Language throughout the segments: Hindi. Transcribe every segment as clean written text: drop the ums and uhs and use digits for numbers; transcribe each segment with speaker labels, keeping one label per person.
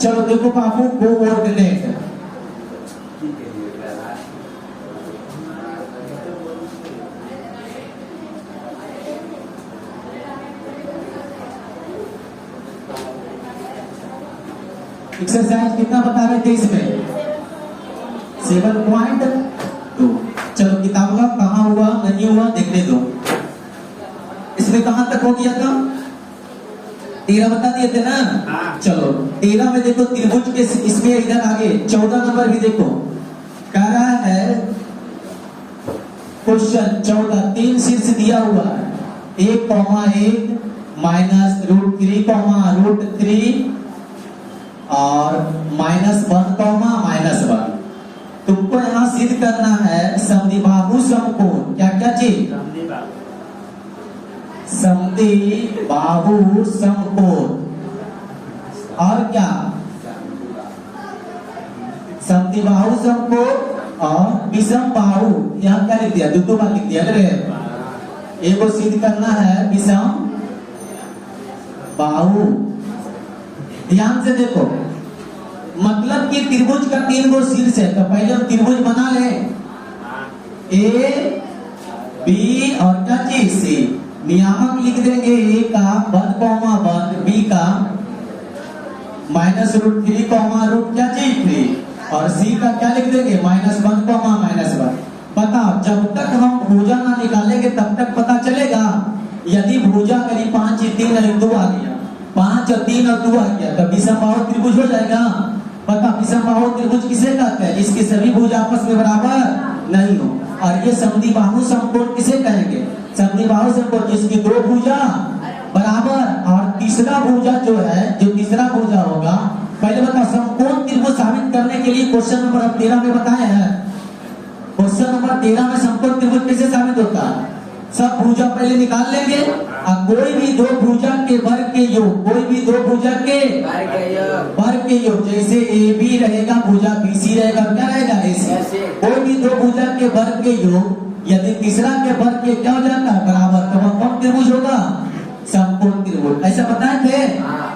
Speaker 1: चलो देखो बाबू, कोऑर्डिनेट एक्सरसाइज कितना बता रहे थे इसमें? 7.2। चलो किताब का कहाँ हुआ नहीं हुआ देखने दो। इसमें कहां तक हो गया था? 13 बता दिए थे ना। चलो 13 में देखो त्रिभुज के इसमें इधर आगे 14 नंबर भी देखो कह रहा है क्वेश्चन 14, 3 शीर्ष दिया हुआ है 1,1 माइनस √3, और -1, तुमको यहाँ सिद्ध करना है समद्विबाहु समकोण। क्या क्या चीज? समद्विबाहु समकोण। और क्या? समद्विबाहु समकोण और विषम बाहु। यहाँ क्या लिख दिया? दो बार लिख दिया। एक को सिद्ध करना है विषम बाहु। ध्यान से देखो, मतलब कि त्रिभुज का 3 गो शीर्ष है, तो पहले हम त्रिभुज बना लें ए बी और क्या चीज सी। नियामक लिख देंगे ए का 1,1, बी का -√3, क्या चीज 3, और सी का क्या लिख देंगे -1, बताओ जब तक हम भुजा ना निकालेंगे तब तक पता चलेगा। यदि भुजा करीब 5, 3 और 2 आ गया, 5 और 3 और 2 आ गया, तो विषमबाहु त्रिभुज हो जाएगा। पता विषमबाहु त्रिभुज किसे कहते हैं? जिसके सभी भुजा आपस में बराबर नहीं हो। और ये समद्विबाहु समकोण किसे कहेंगे? समद्विबाहु समकोण जिसकी 2 भुजा बराबर, और तीसरा भुजा जो है, जो तीसरा भुजा होगा, पहले बताओ समकोण त्रिभुज साबित करने के लिए क्वेश्चन नंबर 13 में बताया है। क्वेश्चन नंबर 13 में समकोण त्रिभुज कैसे साबित होता है? सब भुजा पहले निकाल लेंगे, और कोई भी 2 भुजा के वर्ग के योग, कोई भी 2 भुजा के वर्ग के योग, जैसे ए बी रहेगा, भुजा बी सी रहेगा, क्या रहेगा ऐसे। कोई भी 2 भुजा के वर्ग के योग यदि तीसरा के वर्ग के क्या हो जाता है बराबर, तो वह कौन त्रिभुज होगा? समकोण त्रिभुज। ऐसा बताए थे?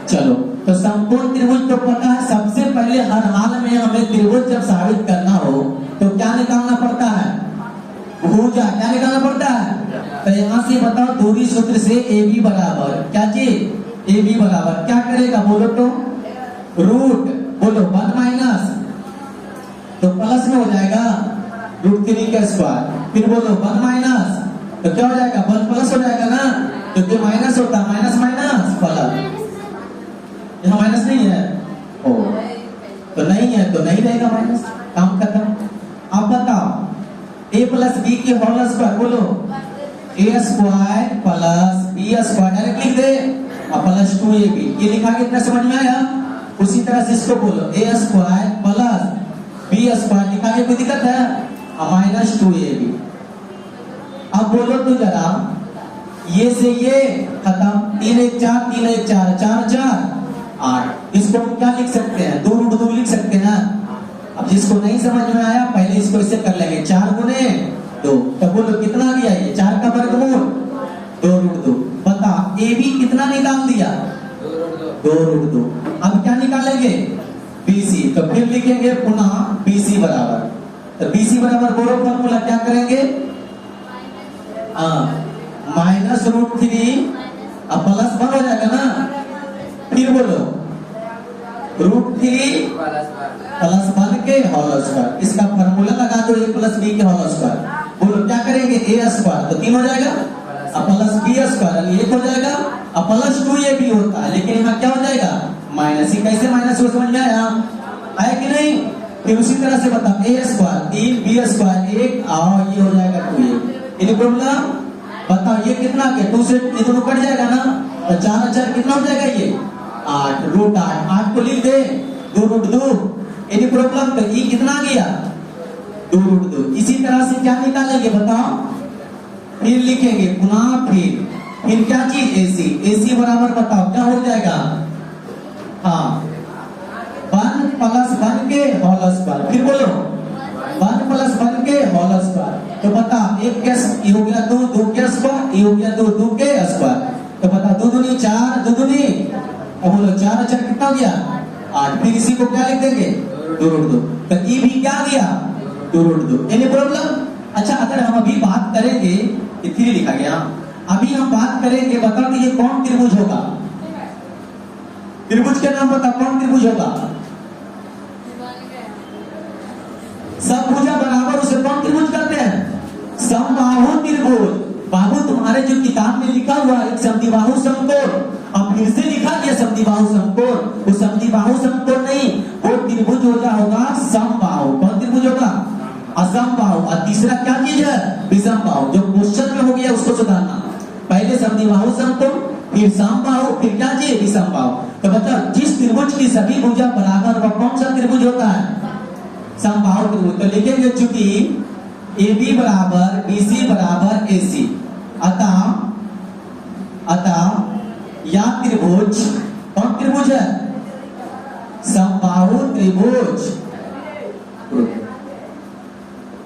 Speaker 1: चलो तो समकोण त्रिभुज तो पता है। सबसे पहले हर हाल में हमें त्रिभुज जब साबित करना हो तो क्या निकालना पड़ता है? भुजा। क्या निकालना पड़ता है? तो यहाँ से बताओ, दूरी सूत्र से ए बी बराबर क्या चीज? ए बी बराबर क्या करेगा बोलो तो? रूट, बोलो 1 माइनस, तो प्लस में हो जाएगा √3 का स्क्वायर। फिर बोलो 1 माइनस, तो क्या हो जाएगा? 1 प्लस हो जाएगा ना, क्योंकि माइनस होता है, माइनस माइनस प्लस। यहाँ माइनस नहीं है, ओ तो नहीं है, तो नहीं रहेगा माइनस, काम खत्म। अब बताओ a प्लस बी की होल स्क्वायर, बोलो a square plus b square, direct लिख दे, और प्लस 2ab। ये लिखा कितना समझ में आया? उसी तरह से इसको बोलो a square plus b square, लिखा के कोई दिक्कत है? Minus 2ab। अब बोलो तो जरा, ये से ये खत्म, 3 1 4, 3 1 4, 4 4 8। इसको हम क्या लिख सकते हैं? 2 √2 लिख सकते हैं। अब जिसको नहीं समझ में आया पहले इसको इसे कर लेंगे, 4 गुने 2, तो बोलो कितना गया ये? 4 का वर्गमूल 2 √2। बता ए बी कितना निकाल दिया? 2 √2। अब क्या निकालेंगे? BC। तो फिर लिखेंगे पुनः BC बराबर, तो BC बराबर बोलो फॉर्मूला क्या करेंगे? -√3 अब प्लस 1 हो जाएगा ना। फिर बोलो √3 प्लस 1 के होल स्क्वायर। इसका फॉर्मूला लगा दो a प्लस b के होल स्क्वायर। बोलो क्या करेंगे? a स्क्वायर तो 3 हो जाएगा, अब प्लस b स्क्वायर 1 हो जाएगा, अब प्लस 2ab होता है, लेकिन यहाँ क्या हो जाएगा? माइनस। ही कैसे माइनस हो समझ में आया? आया कि नहीं? फिर उसी तरह से बता a स्क्वायर 3, b स्क्वायर 1, और ये हो जाएगा 2a। Any problem? बताओ ये कितना के 2 से ये दोनों कट जाएगा ना, तो 4 4 कितना हो जाएगा? ये 8, √8। 8 को लिख दे 2 √2। Any problem? तो ये कितना गया? 2 √2। इसी तरह से क्या निकालेंगे बताओ? फिर लिखेंगे पुनः, फिर क्या चीज? AC। AC बराबर बताओ क्या हो जाएगा? हाँ 1 प्लस 1 के होल स्क्वायर। फिर बोलो 1 प्लस 1 के होल स्क्वायर। तो बता 1 के ये हो गया 2, 2 के स्क्वायर, ये हो गया 2, 2 के स्क्वायर। तो बता 2 दूनी 4, 2 दूनी, अब बोलो 4 4 कितना हो गया? 8। फिर इसी को क्या लिख देंगे 2√2। तो ये भी क्या दिया 2√2। Any problem? अच्छा अगर हम अभी बात करेंगे, ये 3 लिखा गया, अभी हम बात करेंगे, बताओ ये कौन त्रिभुज होगा? त्रिभुज के नाम बता, कौन त्रिभुज होगा? सब भुजा बराबर उसे कौन त्रिभुज कहते हैं? समबाहु त्रिभुज। बाबू तुम्हारे जो किताब में लिखा हुआ है समद्विबाहु समकोण, अब फिर से लिखा गया समद्विबाहु समकोण, वो समद्विबाहु समकोण नहीं, वो त्रिभुज होगा समबाहु। कौन त्रिभुज होगा? असमबाहु। और तीसरा क्या चीज है? विषमबाहु। जो क्वेश्चन में हो गया उसको सुधारना। पहले समद्विबाहु समकोण, फिर समबाहु, फिर क्या चीज? विषमबाहु। तो बताओ जिस त्रिभुज की सभी भुजा बराबर वह कौन सा त्रिभुज होता है? समबाहु त्रिभुज। तो लिखेंगे चूंकि AB बराबर BC बराबर AC, अतः या त्रिभुज कौन त्रिभुज है? समबाहु त्रिभुज।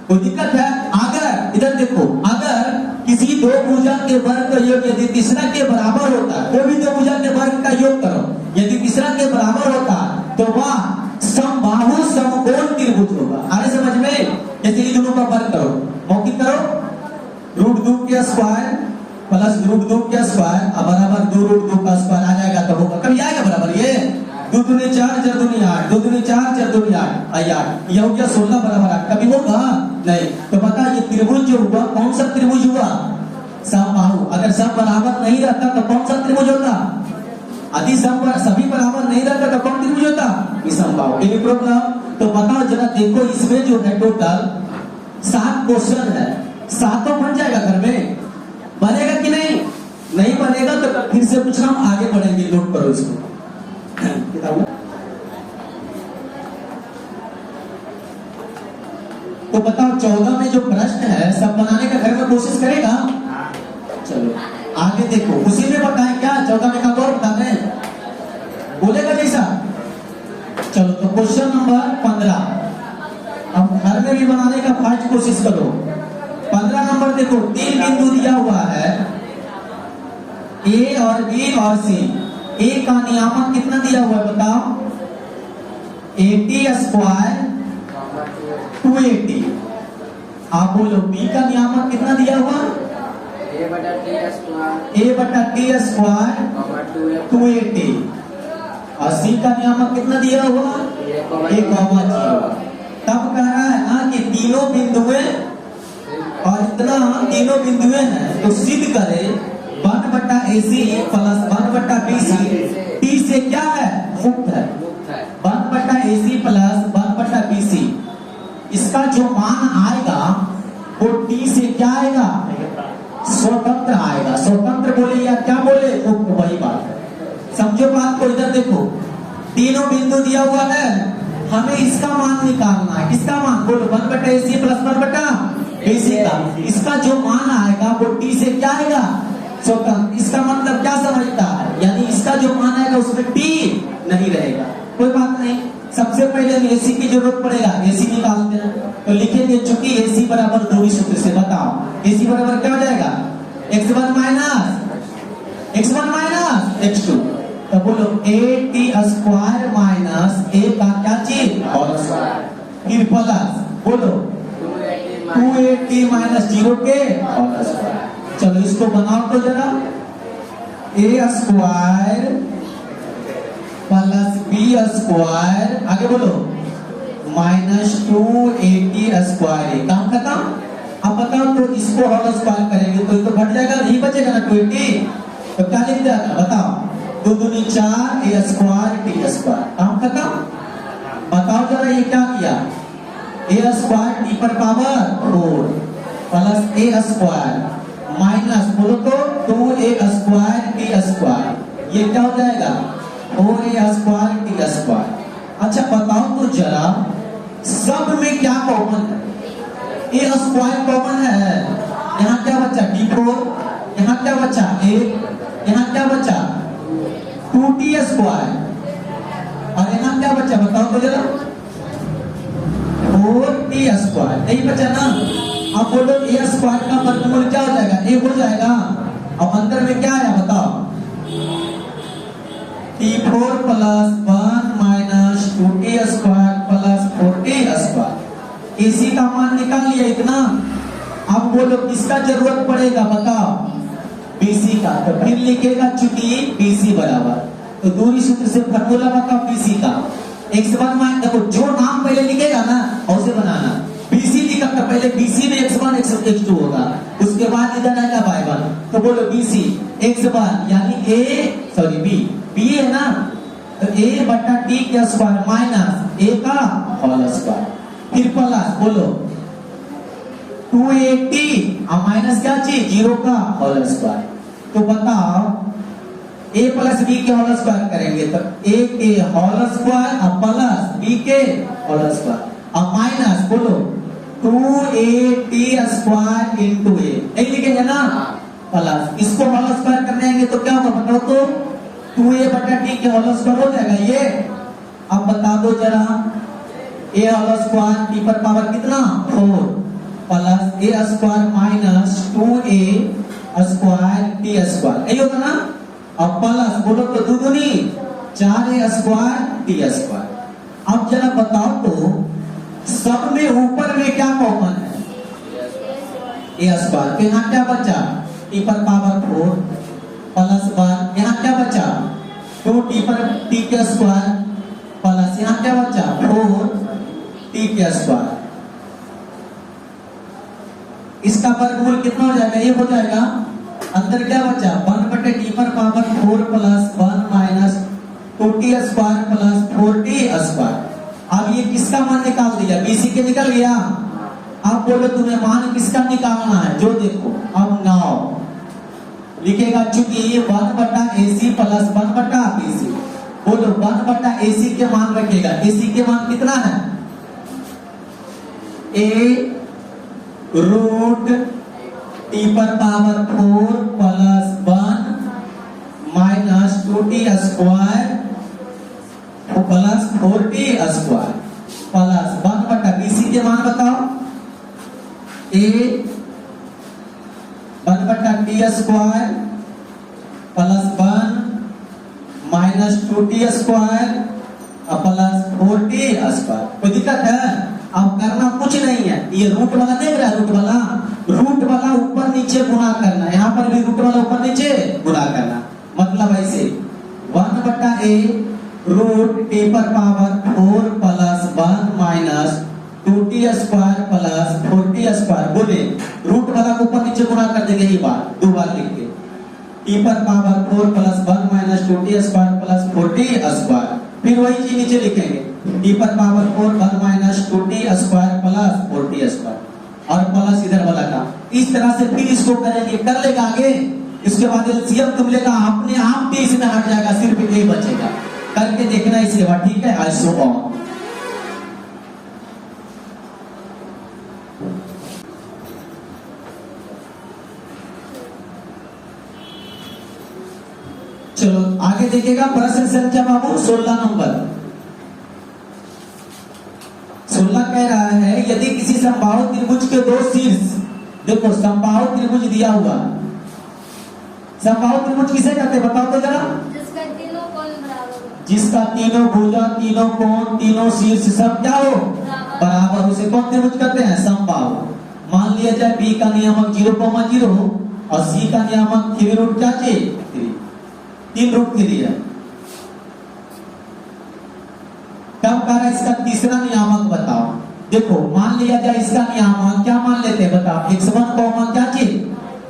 Speaker 1: कोई दिक्कत है? अगर इधर देखो, अगर किसी दो भुजा के वर्ग का योग यदि तीसरा के बराबर होता है, कोई भी दो भुजा के वर्ग का योग करो, यदि तीसरा के बराबर होता तो वह समबाहु समकोण त्रिभुज होगा। आगे समझ में? जैसे ये दोनों का वर्ग करो, मौखिक करो, √2 के स्क्वायर प्लस √2 के स्क्वायर बराबर 2√2 का स्क्वायर आ जाएगा तो होगा। कभी आएगा बराबर? ये 2 दूनी 4 4 दूनी 8, 2 दूनी 4 4 दूनी 8 8, ये हो गया 16 बराबर 8। कभी होगा नहीं। तो बता ये त्रिभुज जो हुआ कौन सा त्रिभुज हुआ? समबाहु। अगर सब बराबर नहीं रहता तो कौन सा त्रिभुज होता? यदि सभी बराबर नहीं रहता तो कौन त्रिभुज होता? विषमबाहु। Any problem? तो बताओ जरा, देखो इसमें जो है टोटल 7 क्वेश्चन है, 7 बन जाएगा घर में? बनेगा कि नहीं? नहीं बनेगा तो फिर से पूछ रहा हूं, आगे बढ़ेंगे, नोट करो इसको। तो बताओ 14 में जो प्रश्न है सब बनाने का घर में कोशिश करेगा? चलो आगे देखो, उसी में बताएं क्या 14 में का और बता दें, बोलेगा जैसा। चलो तो क्वेश्चन नंबर 15 अब घर में भी बनाने का फास्ट कोशिश करो। 15 नंबर देखो, 3 बिंदु दिया हुआ है A और B और C। A का नियामक कितना दिया हुआ है बताओ? 80 स्क्वायर 280। आप बोलो B का नियामक कितना दिया हुआ? A बटा T स्क्वायर 280। और C का नियामक कितना दिया हुआ? A,0। तब कह रहा है ना कि तीनों बिंदुएं और इतना तीनों बिंदुएं हैं, तो सिद्ध करे 1 बटा AC प्लस 1 बटा BC T से क्या है? मुक्त है। 1 बटा AC प्लस 1 बटा BC, इसका जो मान आएगा वो T से क्या आएगा? स्वतंत्र आएगा। स्वतंत्र बोले या क्या बोले? मुक्त, वही बात है। समझो बात को। इधर देखो, तीनों बिंदु दिया हुआ है, हमें इसका मान निकालना है। किसका मान? बोलो 1 बटा AC प्लस 1 बटा BC का। इसका जो मान आएगा वो T से क्या आएगा? स्वतंत्र। इसका मतलब क्या समझता है? यानी इसका जो मान आएगा उसमें T नहीं रहेगा। कोई बात नहीं, सबसे पहले AC की जरूरत पड़ेगा, AC निकालते हैं। तो लिखेंगे चूंकि AC बराबर दूरी सूत्र से, बताओ AC बराबर क्या हो जाएगा? x1 minus x2। तो बोलो AT स्क्वायर माइनस A का क्या चीज? Whole square. फिर प्लस बोलो 280 माइनस 0 के होल स्क्वायर। चलो इसको बनाओ तो जरा, A square plus B square, आगे बोलो माइनस 280 स्क्वायर। काम खत्म। अब बताओ तो इसको होल स्क्वायर करेंगे तो ये तो घट जाएगा, नहीं बचेगा ना 280। तो क्या लिख दिया? बताओ 2 दूनी 4 A स्क्वायर T स्क्वायर। काम खत्म। बताओ जरा ये क्या किया? A स्क्वायर T पर power 4 plus A square minus बोलो तो 2A स्क्वायर T स्क्वायर, ये क्या हो जाएगा? 4A square T square. अच्छा बताओ तो जरा, सब में क्या कॉमन है? A स्क्वायर कॉमन है। यहाँ क्या बचा? D4। यहाँ क्या बचा? A। यहाँ क्या बचा? 2T square. और यहाँ क्या बचा बताओ तो जरा? 4T square. नहीं बचा ना? अब बोलो A स्क्वायर का वर्गमूल क्या हो जाएगा? A हो जाएगा। अब अंदर में क्या आया बताओ? T4 प्लस 1 माइनस का मान निकाल लिया इतना। अब बोलो किसका जरूरत पड़ेगा बताओ, BC का। तो फिर लिखेगा चूंकि BC बराबर, तो दूरी सूत्र से फॉर्मूला बताओ BC का। x1 माइनस, देखो जो नाम पहले लिखेगा ना उसे बनाना। BC लिखा तो पहले BC में x1 x2 होगा, उसके बाद इधर आएगा y1। तो बोलो BC x1 यानी B है ना, तो a बटा t का स्क्वायर माइनस a का होल स्क्वायर, फिर प्लस बोलो 2at और माइनस क्या चीज 0 का होल स्क्वायर। तो बताओ a प्लस b के होल स्क्वायर करेंगे तो a के होल स्क्वायर और प्लस b के होल स्क्वायर और माइनस बोलो 2at स्क्वायर इंटू a, नहीं लिखेंगे ना, प्लस इसको होल स्क्वायर करने आएंगे तो क्या होगा बताओ, तो 2a बटा t के होल स्क्वायर हो जाएगा ये। अब बता दो जरा a होल स्क्वायर t पर पावर कितना 4 plus a square minus 2a square t square, यही होगा ना। अब प्लस बोलो तो दुगुनी 4a स्क्वायर t स्क्वायर। अब जरा बताओ तो सब में ऊपर में क्या कॉमन है, a स्क्वायर। तो यहाँ क्या बचा t पर पावर 4 प्लस 1, यहाँ क्या बचा 2t पर t के स्क्वायर प्लस यहाँ क्या बचा 4t के स्क्वायर। इसका वर्गमूल कितना हो जाएगा, ये हो जाएगा। अंदर क्या बचा 1 बटे t पर power 4 plus 1 minus 2t square plus 4t square. अब ये किसका मान निकाल दिया, BC के निकल गया। अब बोलो तुम्हें मान किसका निकालना है, जो देखो अब 9 लिखेगा चूंकि 1 बटा AC प्लस 1 बटा BC। बोलो 1 बटा AC के मान रखेगा, AC के मान कितना है a रूट t पर power 4 plus 1 minus 2t square plus 4t square plus 1 बटा BC के मान बताओ, a 1 बटा t square plus 1 minus 2t square plus 4t square. कोई दिक्कत है? अब करना कुछ नहीं है, ये रूट वाला देख रहा है, रूट वाला ऊपर नीचे गुणा करना, यहाँ पर भी रूट वाला ऊपर नीचे गुणा करना। मतलब ऐसे 1 बटा a रूट t पर power 4 plus 1 minus 2t square plus 4t square. बोले रूट वाला ऊपर नीचे गुणा कर देंगे, ये बात 2 बार लिख के t पर power 4 plus 1 minus 2t square plus 4t square. फिर वही चीज नीचे लिखेंगे t पर power 4 1 minus 2t square plus 4t square और प्लस इधर वाला का। इस तरह से फिर इसको करेंगे, कर लेगा आगे। इसके बाद एलसीएम तुम लेगा, अपने आप भी इसमें हट जाएगा, सिर्फ यही बचेगा। करके देखना इसके बाद, ठीक है। आई सो ऑन चलो आगे देखिएगा। प्रश्न संख्या बाबू 16 नंबर 16 कह रहा है यदि किसी समबाहु त्रिभुज के दो शीर्ष, देखो समबाहु त्रिभुज दिया हुआ, समबाहु त्रिभुज किसे कहते हैं बताओ तो जरा, जिसका तीनों भुजा तीनों कोण तीनों शीर्ष सब क्या हो बराबर, उसे कौन त्रिभुज कहते हैं समबाहु। मान लिया जाए B का नियामक 0,0 और C का नियामक 3 रूट क्या चाहिए 3 रूट 3 है। तब कह रहा इसका तीसरा नियामक बताओ। देखो मान लिया जाए इसका नियामक क्या मान लेते हैं बताओ, x1 का मान क्या चाहिए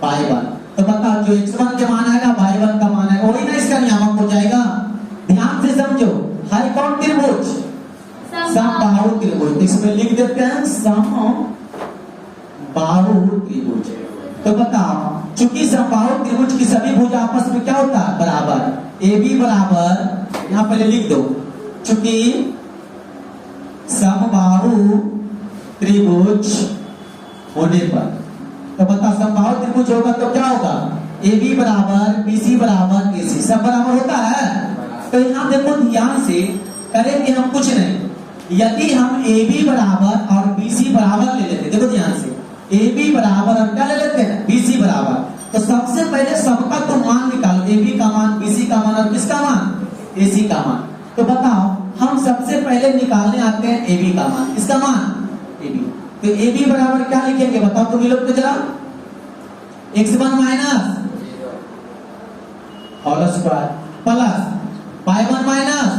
Speaker 1: y1। तो बताओ जो x1 के मान आएगा y1 का मान आएगा, वही ना इसका नियामक हो जाएगा। ध्यान से समझो, है कौन त्रिभुज समबाहु त्रिभुज। इसमें लिख देते हैं समबाहु त्रिभुज। तो बताओ चूंकि समबाहु त्रिभुज की सभी भुजा आपस में क्या होता है बराबर, AB बराबर, यहाँ पहले लिख दो चूंकि समबाहु त्रिभुज होने पर, तो बता समबाहु त्रिभुज होगा तो क्या होगा AB बराबर BC बराबर AC, सब बराबर होता है। तो यहाँ देखो ध्यान से करेंगे हम कुछ नहीं, यदि हम AB बराबर और BC बराबर ले लेते, देखो ध्यान से AB बराबर और क्या ले लेते हैं BC बराबर, तो सबसे पहले सबका तो मान निकालो, AB का मान BC का मान और किसका मान AC का मान। तो बताओ हम सबसे पहले निकालने आते हैं AB का मान, किसका मान AB। तो ए बी बराबर क्या लिखेंगे बताओ तुम लोग तो जरा, x1 minus whole square plus y1 minus,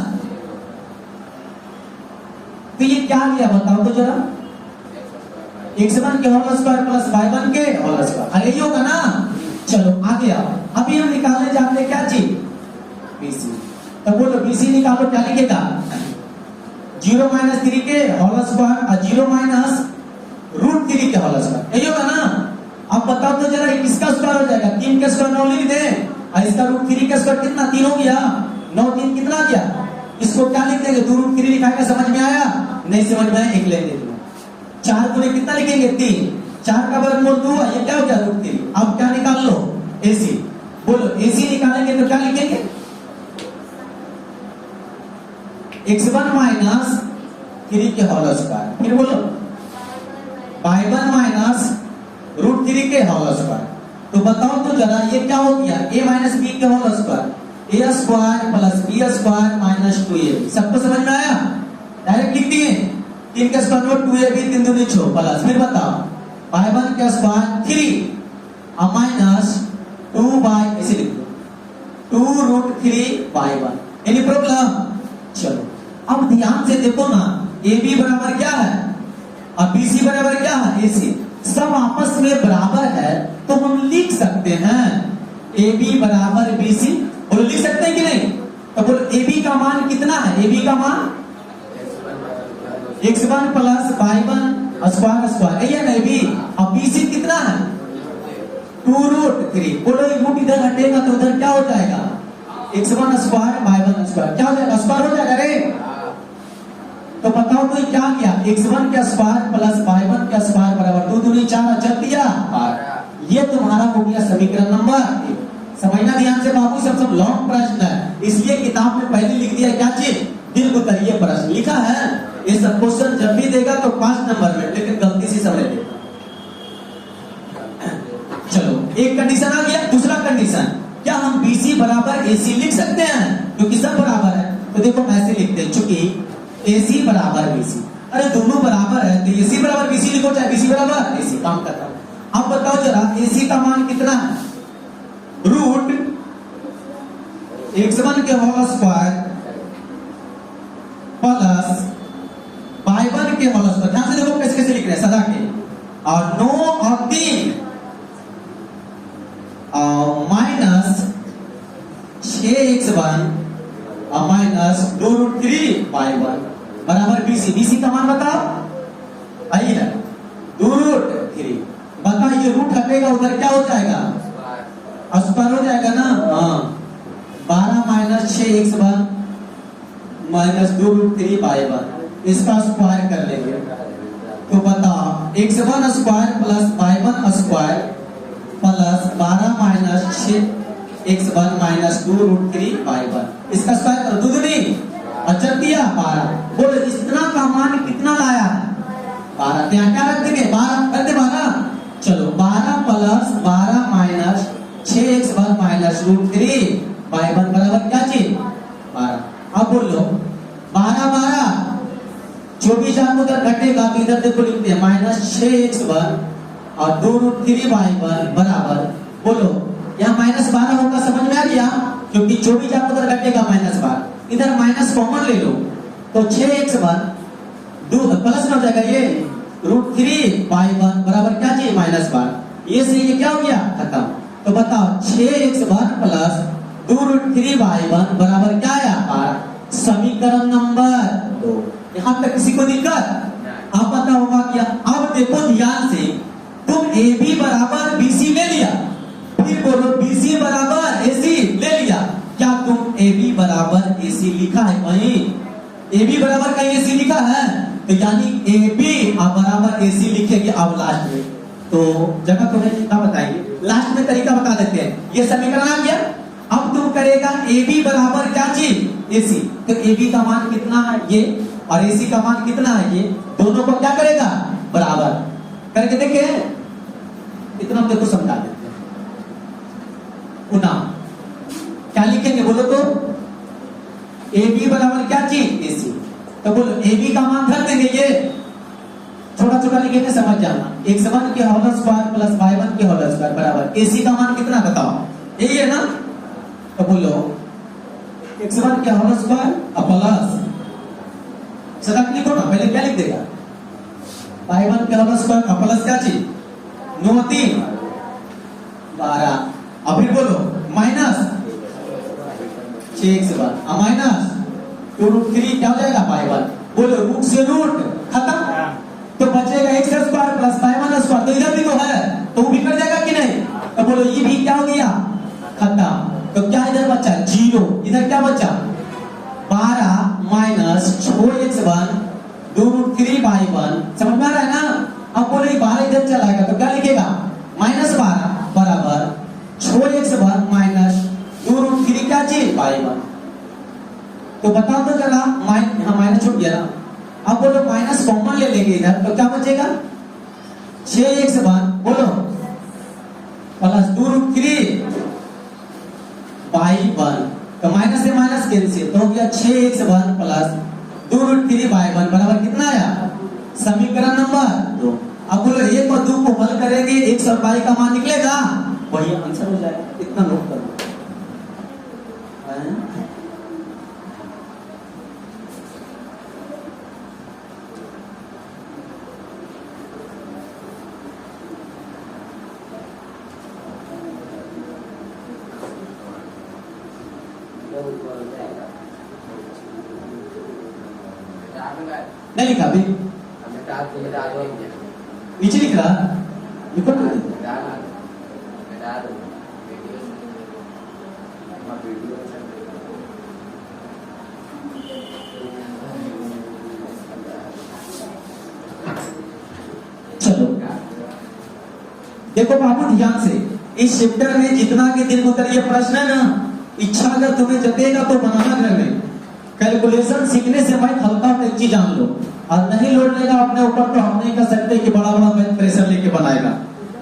Speaker 1: तो ये क्या लिया बताओ तो जरा, x1 के होल स्क्वायर प्लस y1 के होल स्क्वायर, अरे ये होगा ना। चलो आगे आओ, अभी हम निकालने जाते हैं क्या चीज, BC। तो बोलो BC निकालो, क्या लिखेगा, 0 माइनस 3 के होल स्क्वायर और 0 माइनस रूट 3 के होल स्क्वायर, यही होगा ना। अब बताओ तो जरा किसका स्क्वायर हो जाएगा, 3 का स्क्वायर 9 लिख दे, और इसका रूट 3 का स्क्वायर कितना 3 हो गया, 9 3 कितना आ गया, इसको क्या लिख देंगे 2 रूट 3 लिखाएगा, समझ में आया, नहीं समझ में आया एक ले लेंगे। 4 गुने कितना लिखेंगे 3, 4 का वर्गमूल 2, ये क्या हो गया रूट 3। अब क्या निकाल लो AC, बोलो AC निकालेंगे तो क्या लिखेंगे, x1 माइनस 3 के होल स्क्वायर, फिर बोलो y1 माइनस रूट 3 के होल स्क्वायर। तो बताओ तो जरा ये क्या हो गया, a माइनस बी के whole square, a square plus b square minus 2ab, सबको समझ में आया, डायरेक्ट लिख दिए, 3 का स्क्वायर नोट 2ab 3 दूनी 6 प्लस, फिर बताओ y1 का स्क्वायर 3 और माइनस 2 बाय, ऐसे लिख दो 2 रूट 3 y1, एनी प्रॉब्लम। चलो अब ध्यान से देखो ना, AB बराबर क्या है और BC बराबर क्या है, AC, सब आपस में बराबर है, तो हम लिख सकते हैं AB बराबर BC, बोलो लिख सकते हैं कि नहीं। तो बोलो AB का मान कितना है, AB का मान x1 plus y1 square square, ये ना AB, और BC कितना है 2 रूट 3, बोलो रूट इधर हटेगा तो उधर क्या हो जाएगा, x1 स्क्वायर y1 स्क्वायर, क्या हो जाएगा, स्क्वायर हो जाएगा रे। तो बताओ तो क्या किया, x1 का स्क्वायर प्लस y1 का स्क्वायर बराबर 2 दूनी 4, अचर दिया, ये तुम्हारा हो गया समीकरण नंबर 1। समझना ध्यान से बाबू, सब लॉन्ग प्रश्न है, इसलिए किताब में पहले लिख दिया क्या चीज, दिल को करिए प्रश्न लिखा है, ये सब क्वेश्चन जब भी देगा तो 5 नंबर में, लेकिन गलती से समझ लेगा। चलो एक कंडीशन आ गया, दूसरा कंडीशन, क्या हम BC बराबर AC लिख सकते हैं, क्योंकि सब बराबर है। तो देखो ऐसे लिखते हैं, चूंकि AC बराबर BC, अरे दोनों बराबर है तो AC बराबर BC लिखो, चाहे BC बराबर AC, काम करता है। अब बताओ जरा AC का मान कितना है, रूट x1 के होल स्क्वायर प्लस y1 के होल स्क्वायर, ध्यान से देखो कैसे कैसे लिख रहे हैं सदा के, और 9 और 3 माइनस 6x1 और माइनस 2 रूट 3 y1 बराबर BC। BC का मान बताओ, आई है 2 रूट 3, बताओ ये रूट हटेगा उधर क्या हो जाएगा, स्क्वायर हो जाएगा ना, हाँ 12 minus 6x1 minus 2 root 3 y1, इसका स्क्वायर कर लेंगे, तो बताओ x1 square plus y1 square plus 12 minus 6x1 minus 2 root 3 y1, इसका स्क्वायर करो, 2 दूनी अचर दिया 12, बोलो इतना का मान कितना लाया है 12, यहाँ क्या रख देंगे 12 कर दे 12, चलो 12 plus 12 minus 6x1 minus root 3 y1 बराबर क्या चीज 12। अब बोलो 12 12 24 आप उधर घटेगा तो इधर देखो लिखते हैं माइनस 6x1 और 2 रूट 3 y1 बराबर, बोलो यहाँ माइनस 12 होगा, समझ में आ गया, क्योंकि 24 आप उधर घटेगा माइनस 12, इधर माइनस कॉमन ले लो, तो 6x1 2 प्लस में हो जाएगा ये रूट 3 y1 बराबर क्या चाहिए माइनस 12, ये से ये क्या हो गया खत्म। तो बताओ 6x1 प्लस 2 रूट 3 y1 बराबर क्या आया 12, समीकरण नंबर 2। यहाँ तक किसी को दिक्कत, आप पता होगा क्या। अब देखो ध्यान से, तुम AB बराबर BC ले लिया, फिर बोलो BC बराबर AC ले लिया, क्या तुम AB बराबर AC लिखा है कहीं, AB बराबर कहीं AC लिखा है, तो यानी AB बराबर AC लिखेंगे। अब लास्ट में तो जगह तुम्हें कितना बताएंगे, लास्ट में तरीका बता देते हैं। ये समीकरण आ गया, अब तुम करेगा AB बराबर क्या चीज AC, तो AB का मान कितना है ये और AC का मान कितना है ये, दोनों को क्या करेगा बराबर करके देखे, इतना हम देखो समझा देते हैं। क्या लिखेंगे बोलो तो, AB बराबर क्या चीज AC, तो बोलो AB का मान रख देंगे, ये छोटा छोटा लिखेंगे समझ जाना। x1 के होल स्क्वायर प्लस y1 के होल स्क्वायर बराबर ac का मान कितना बताओ, यही है ना? तो बोलो x1 के होल स्क्वायर प्लस सदा लिखो ना, पहले क्या लिख देगा y1 के होल स्क्वायर प्लस क्या चीज 9 3 12। अब फिर बोलो माइनस 6x1 माइनस 2√3 क्या हो जाएगा y1। बोलो रूट से रूट खत्म, तो बचेगा x square plus y1 square, तो इधर भी तो है तो वो भी कट जाएगा कि नहीं? तो बोलो ये भी क्या हो गया खत्म। तो क्या इधर बचा 0, इधर क्या बचा 12 माइनस 6x1 2√3 y1। समझ में आ रहा है ना? अब बोलो ये 12 इधर चला गया तो क्या लिखेगा -12 बराबर 6x1 माइनस 2√3 क्या चीज y1। तो बताओ तो जरा माइनस छूट गया ना। अब बोलो माइनस कॉमन ले लेंगे इधर तो क्या बचेगा 6x1 बोलो प्लस 2√3 y1। तो माइनस से माइनस कैंसिल तो हो गया 6x1 प्लस 2√3 y1 बराबर कितना आया समीकरण नंबर 2। अब बोलो 1 और 2 को हल करेंगे x और y का मान निकलेगा, वही आंसर हो जाएगा। इतना नोट कर लो। नहीं लिखा अभी, नीचे लिख रहा लिखो ना। चलो देखो बाबू ध्यान से, इस चैप्टर में जितना के दिन उतर ये प्रश्न है ना, इच्छा अगर तुम्हें जतेगा तो बनाना घर में। कैलकुलेशन सीखने से भाई हल्का एक चीज जान लो, और नहीं लोड लेगा अपने ऊपर तो हम नहीं कर सकते कि बड़ा बड़ा प्रेशर लेके बनाएगा।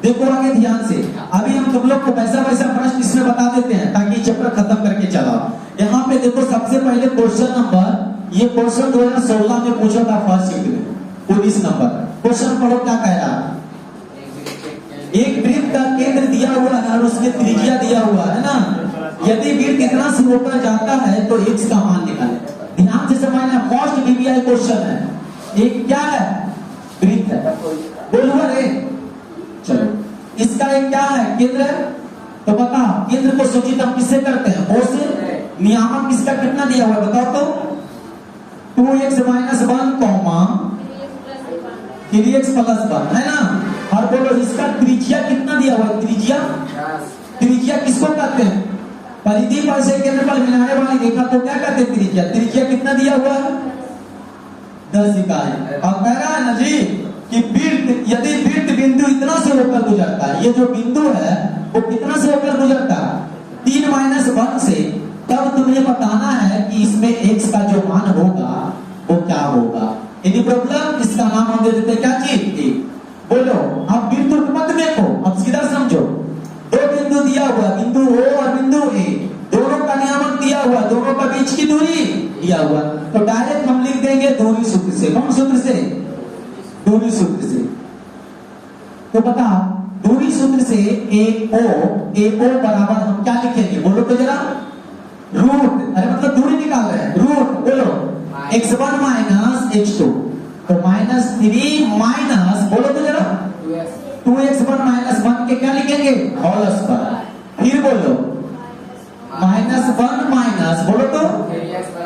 Speaker 1: देखो आगे ध्यान से, अभी हम तुम लोग को वैसा वैसा प्रश्न इसमें बता देते हैं ताकि चैप्टर खत्म करके चला। यहाँ पे देखो सबसे पहले क्वेश्चन नंबर, ये क्वेश्चन 2016 में पूछा था फर्स्ट शिफ्ट में 19 नंबर। क्वेश्चन पढ़ो क्या कह रहा है। एक वृत्त का केंद्र दिया हुआ है और उसके त्रिज्या दिया हुआ है ना, यदि वृत्त इतना से होकर जाता है तो x का मान निकाले। ध्यान से समझना, मोस्ट बीबीआई क्वेश्चन है। एक क्या है वृत्त है, बोलो रे। चलो इसका एक क्या है केंद्र है, तो बताओ केंद्र को सूचित हम किससे करते हैं ओ से। नियामक किसका कितना दिया हुआ है बताओ तो 2x - 1 3x + 1 है ना। और बोलो इसका त्रिज्या कितना दिया हुआ है, त्रिज्या त्रिज्या किसको कहते हैं परिधि पर से केंद्र पर मिलाने वाली रेखा को क्या कहते हैं त्रिज्या। त्रिज्या कितना दिया हुआ है 10 इकाई। और कह रहा है ना जी कि वृत्त यदि वृत्त बिंदु इतना से होकर गुजरता है, ये जो बिंदु है वो कितना से होकर गुजरता है 3 - 1 से, तब तुम्हें बताना है कि इसमें x का जो मान होगा वो क्या होगा। यदि प्रॉब्लम इसका नाम हम दे देते क्या चीज ए। बोलो अब बिंदु मत देखो, अब सीधा समझो, दो बिंदु दिया हुआ, बिंदु O और बिंदु A, दोनों का नियामक दिया हुआ, दोनों का बीच की दूरी दिया हुआ, तो डायरेक्ट हम लिख देंगे दूरी सूत्र से। कौन सूत्र से, दूरी सूत्र से। तो बता दूरी सूत्र से AO बराबर हम क्या लिखेंगे बोलो तो जरा, रूट, अरे मतलब दूरी निकाल रहे हैं, रूट बोलो x1 - x2, तो -3 माइनस बोलो तो जरा 2x1 - 1 के क्या लिखेंगे होल स्क्वायर। फिर बोलो -1 माइनस बोलो तो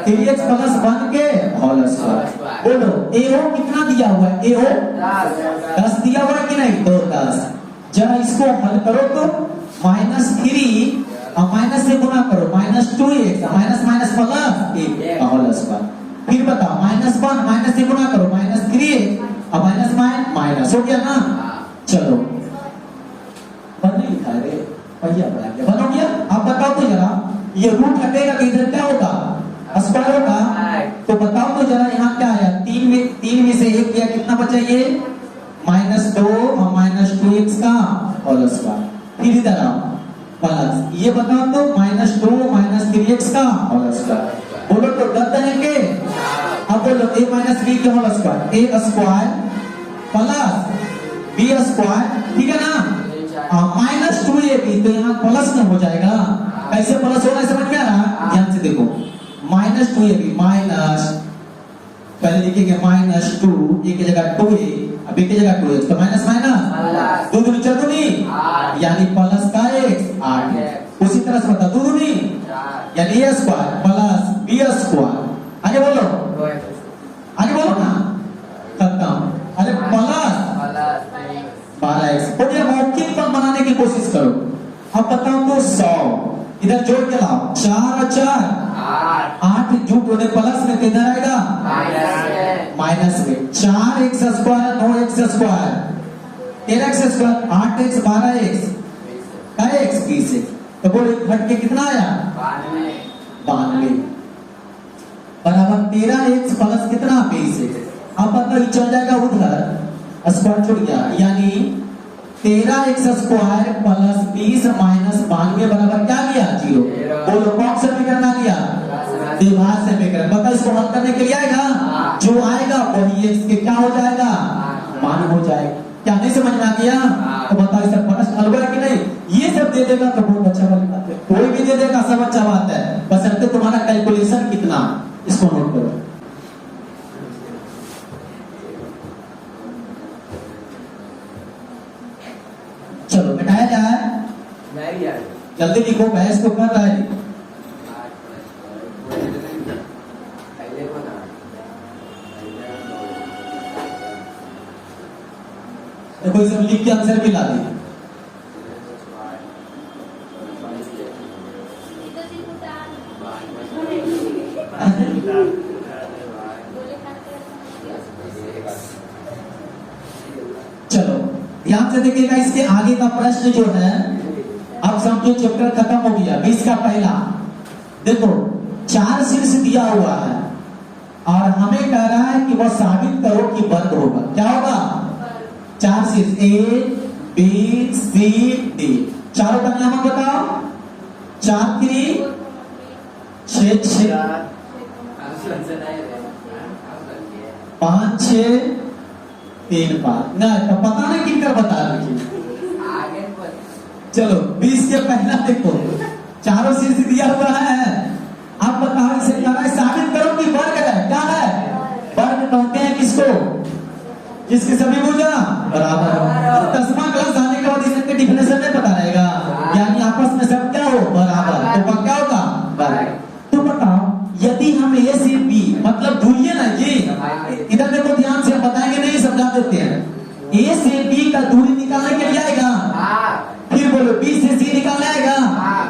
Speaker 1: 3x + 1 के होल स्क्वायर। बोलो AO कितना दिया हुआ है, AO 10 दिया हुआ है कि नहीं, तो 10। जरा इसको हल करो तो -3 और माइनस से गुना करो -2x माइनस प्लस का होल स्क्वायर। फिर बताओ -1 माइनस से गुना करो -3 और माइनस हो गया ना। चलो बन नहीं लिखा रे, पहिया बना गया, बन हो गया। अब बताओ तो जरा ये रूट हटेगा तो इधर क्या होगा स्क्वायर होगा। तो बताओ तो जरा यहाँ क्या आया, 3 में से 1 गया, कितना बचा ये -2 और -2x का होल स्क्वायर। फिर इधर आओ प्लस, ये बताओ तो -2 - 3x का होल स्क्वायर। बोलो तो गद्दा है के। अब बोलो a - b के whole square, a square plus B square, ठीक है ना, माइनस 2ab, तो यहाँ प्लस में हो जाएगा। कैसे प्लस होगा समझ में आ रहा? ध्यान से देखो, माइनस 2ab माइनस, पहले लिखेंगे माइनस 2, ए की जगह 2a, अब ए की जगह 2x, तो माइनस माइनस दो दूनी चौदुनी, यानी प्लस का x 8। उसी तरह से बता, दो दूनी यानी a square plus b square, आगे बोलो, आगे बोलो ना, खत्म। अरे प्लस 12x, हो गया। मौखिक फल बनाने की कोशिश करो। अब बताओ तो 100, इधर जोड़ के लाओ, 4 और 4 8, जुट होने प्लस में किधर आएगा? माइनस में। 4x square 9x square 13x square 8x 12x का x 20x, तो बोलो घट के कितना आया? 92 बराबर 13x प्लस कितना? 20x। अब बताओ चल जाएगा उधर, स्क्वायर छूट गया, यानी 13x स्क्वायर प्लस 20 माइनस 92 बराबर क्या गया? 0। बोलो कौन सा समीकरण आ गया? द्विघात समीकरण। बताओ इसको हल करने के लिए आएगा, जो आएगा वही x के क्या हो जाएगा? मान हो जाएगा। क्या नहीं समझ में आ गया? तो बताओ इसका प्रश्न हल हुआ कि नहीं? ये सब दे देगा तो बहुत अच्छा बात है, कोई भी दे देगा सब अच्छा बात है, बशर्ते तुम्हारा कैलकुलेशन कितना, इसको नोट करो। चलो मिटाया जाए, जल्दी लिखो, बहस तो कर रहा है। देखो इसे लिख के आंसर भी ला दी। चलो ध्यान से देखिएगा, इसके आगे का प्रश्न जो है, अब समझो चैप्टर खत्म हो गया। 20 का पहला देखो, 4 शीर्ष दिया हुआ है और हमें कह रहा है कि वह साबित करो कि वर्ग होगा। क्या होगा? 4 शीर्ष A B C D, चारों का नाम बताओ। 4 3 6 6 5 6 3 5, ना तो पता नहीं किनका बता रही। चलो 20 के पहला देखो, चारों शीर्ष दिया हुआ है, अब बताओ इसे क्या है? साबित करो कि वर्ग है। क्या है? वर्ग कहते हैं किसको? किसके सभी भुजा बराबर। 10वां क्लास आने के बाद इसके डिफिनेशन में पता रहेगा, यानी आपस में सब क्या हो? बराबर। तो वह क्या होगा? वर्ग। तो बताओ यदि हम A से B, मतलब दूरियां ना जी, इधर देखो ध्यान से, हम बताएंगे नहीं, समझा देते हैं। A से B का दूरी निकालने के लिए आएगा, फिर बोलो B से C निकालने आएगा,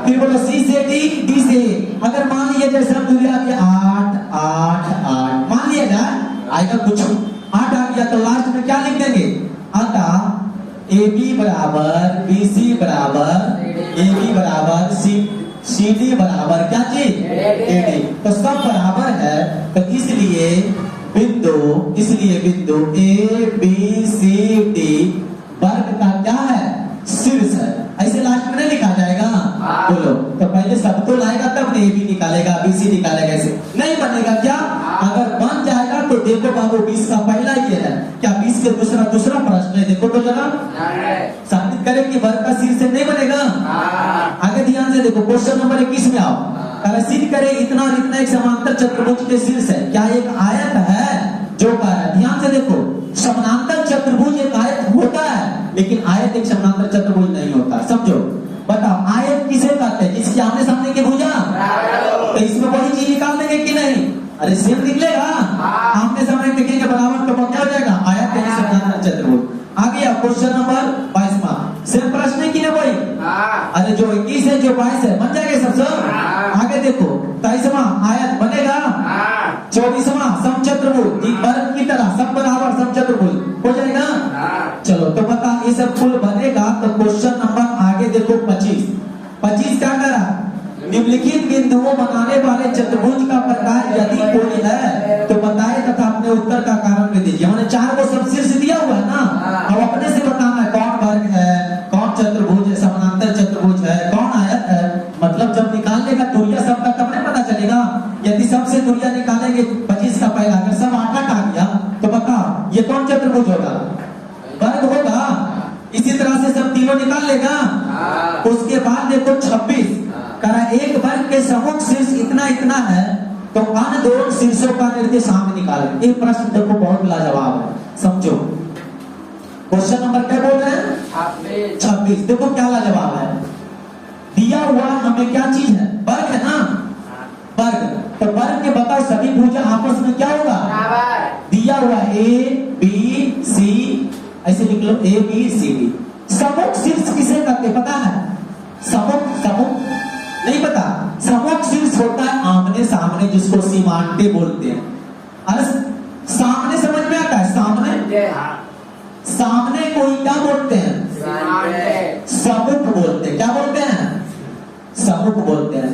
Speaker 1: फिर बोलो C से D से। अगर मान लिया जैसे हम दूरी आ गया 8 8 8, मान लिया जाए आएगा कुछ 8 आ गया, तो लास्ट में क्या लिख देंगे? अतः AB बराबर BC बराबर AB बराबर CD बराबर क्या चीज? AD। तो सब बराबर है, तो इसलिए बिंदु A B C D वर्ग का क्या है? शीर्ष है। ऐसे लास्ट में नहीं लिखा जाएगा? बोलो, तो पहले सब तो लाएगा तब A B निकालेगा, B C निकालेगा, ऐसे नहीं बनेगा। क्या अगर बन जाएगा तो देखो बाबू 20 का पहला ये है, क्या 20 के दूसरा प्रश्न है, देखो तो जरा, साबित करें कि वर्ग का शीर्ष नहीं बनेगा। आगे ध्यान से देखो, क्वेश्चन नंबर 21 में आओ। सिद्ध करे इतना और इतना एक समांतर चतुर्भुज के शीर्ष है। क्या एक आयत है जो कह रहा है? ध्यान से देखो, समांतर चतुर्भुज एक आयत होता है, लेकिन आयत एक समांतर चतुर्भुज नहीं होता। समझो, बताओ आयत किसे कहते हैं? जिसके आमने सामने की भुजा। तो इसमें वही चीज निकाल देंगे कि नहीं? अरे सेम निकलेगा, आमने सामने देखेंगे बराबर, तो क्या हो जाएगा? आयत एक समांतर चतुर्भुज। आ गया क्वेश्चन नंबर 22वां, सिर्फ प्रश्न है कि नहीं भाई? अरे जो 21 है, जो 22 है, बन जाएगा सब सब। आगे देखो, 23वां आयत बनेगा, 24वां समचतुर्भुज वर्ग की तरह सब बराबर समचतुर्भुज हो जाएगा। चलो तो बता, ये सब कुल बनेगा। तो क्वेश्चन नंबर आगे देखो 25 क्या करा? निम्नलिखित बिंदुओं बनाने वाले चतुर्भुज का प्रकार यदि कोई है तो बताए तथा अपने उत्तर का कारण भी दीजिए। हमने 4 को सब शीर्ष दिया हुआ है ना, अब अपने से बताना है कौन वर्ग है, कौन चतुर्भुज है, समानांतर चतुर्भुज है, कौन आयत है। मतलब जब निकालने का दूरिया सब का तब नहीं पता चलेगा। यदि सबसे दूरिया निकालेंगे 25 का पहला, अगर सब 8 8 आ गया तो बताओ ये कौन चतुर्भुज होगा? जीरो निकाल लेगा। उसके बाद देखो 26 करा, एक वर्ग के समूह शीर्ष इतना इतना है तो अन्य दो शीर्षों का निर्देशांक निकालें। ये प्रश्न देखो बहुत लाजवाब है, समझो। क्वेश्चन नंबर क्या बोल रहे हैं? 26। देखो क्या लाजवाब है, दिया हुआ हमें क्या चीज है? वर्ग है ना, वर्ग। तो वर्ग के बताओ सभी भुजा आपस में क्या होगा? दिया हुआ ए बी सी, ऐसे लिख लो ए बी सी डी। समूह शीर्ष किसे कहते पता है? समूह नहीं पता? समूह शीर्ष होता है आमने सामने, जिसको सीमांटे बोलते हैं। अरे सामने समझ में आता है? सामने कोई क्या बोलते हैं? समूह बोलते हैं। क्या बोलते हैं? समूह बोलते हैं।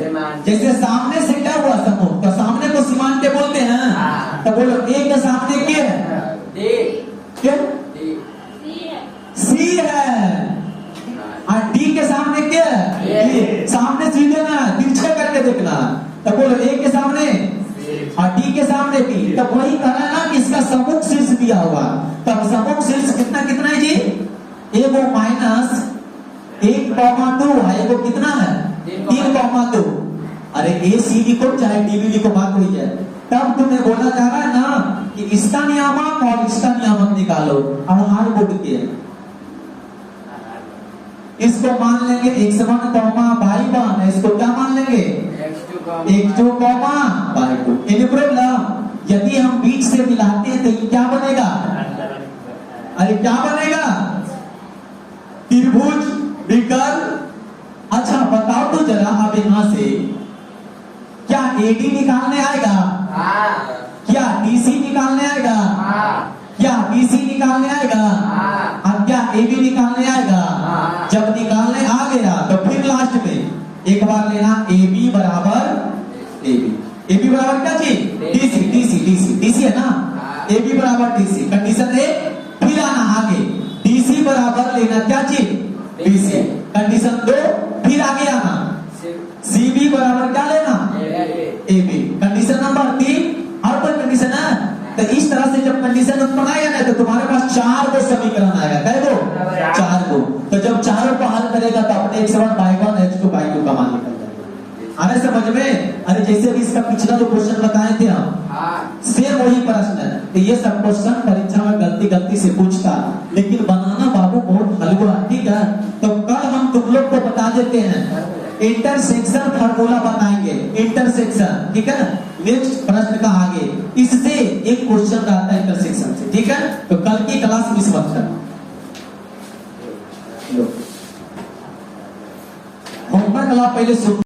Speaker 1: जैसे सामने से क्या हुआ समूह, तो सामने को सीमांटे बोलते हैं। तो बोलो ए के सामने क्या है? क्या? सी है। और डी के सामने क्या है? सामने सीधे ना, तिरछे करके देखना। तो बोलो ए के सामने और डी के सामने बी। तो वही कहा ना कि इसका समूह शीर्ष दिया हुआ। तब समूह शीर्ष कितना कितना है जी? एगो माइनस 1,2 है, एगो कितना है? 3,2। अरे ए सी लिखो चाहे डी बी लिखो, बात हुई है। तब तुम्हें बोला जा रहा है ना कि इसका नियामक और इसका नियामक निकालो। अब हार बोर्ड के इसको मान लेंगे x1, y1। इसको क्या मान लेंगे? x2, y2। Any problem? यदि हम बीच से मिलाते हैं तो ये क्या बनेगा? अरे क्या बनेगा? त्रिभुज विकर्ण। अच्छा बताओ तो जरा, अब यहां से क्या AD निकालने आएगा? क्या DC निकालने आएगा? क्या BC निकालने आएगा? अब क्या AB निकालने आएगा? जब निकालने आ गया तो फिर लास्ट में एक बार लेना AB बराबर AB बराबर क्या चीज? DC है ना? AB बराबर DC, कंडीशन ए। फिर आना आगे DC बराबर लेना क्या चीज? BC, condition 2। फिर आगे आना CB बराबर क्या लेना? AB, condition number 3। और कोई कंडीशन है? तो इस तरह से जब कंडीशन उत्पन्न आएगा ना तो तुम्हारे पास 4 गो समीकरण आएगा। कै गो? 4 गो। तो जब चारों को हल करेगा तो अपने x1, y1, x2, y2 का मान निकल जाएगा। आने समझ में? अरे जैसे भी इसका पिछला जो क्वेश्चन बताए थे हम, सेम वही प्रश्न है। तो ये सब क्वेश्चन परीक्षा में गलती से पूछता, लेकिन बनाना बाबू बहुत हलवा। ठीक है, तो कल हम तुम लोग को बता देते हैं इंटरसेक्शन फार्मूला बताएंगे। इंटरसेक्शन, ठीक है, नेक्स्ट प्रश्न का आगे इससे एक क्वेश्चन आता है इंटरसेक्शन से। ठीक है, तो कल की क्लास मिस मत करना। होमवर्क पहले सुन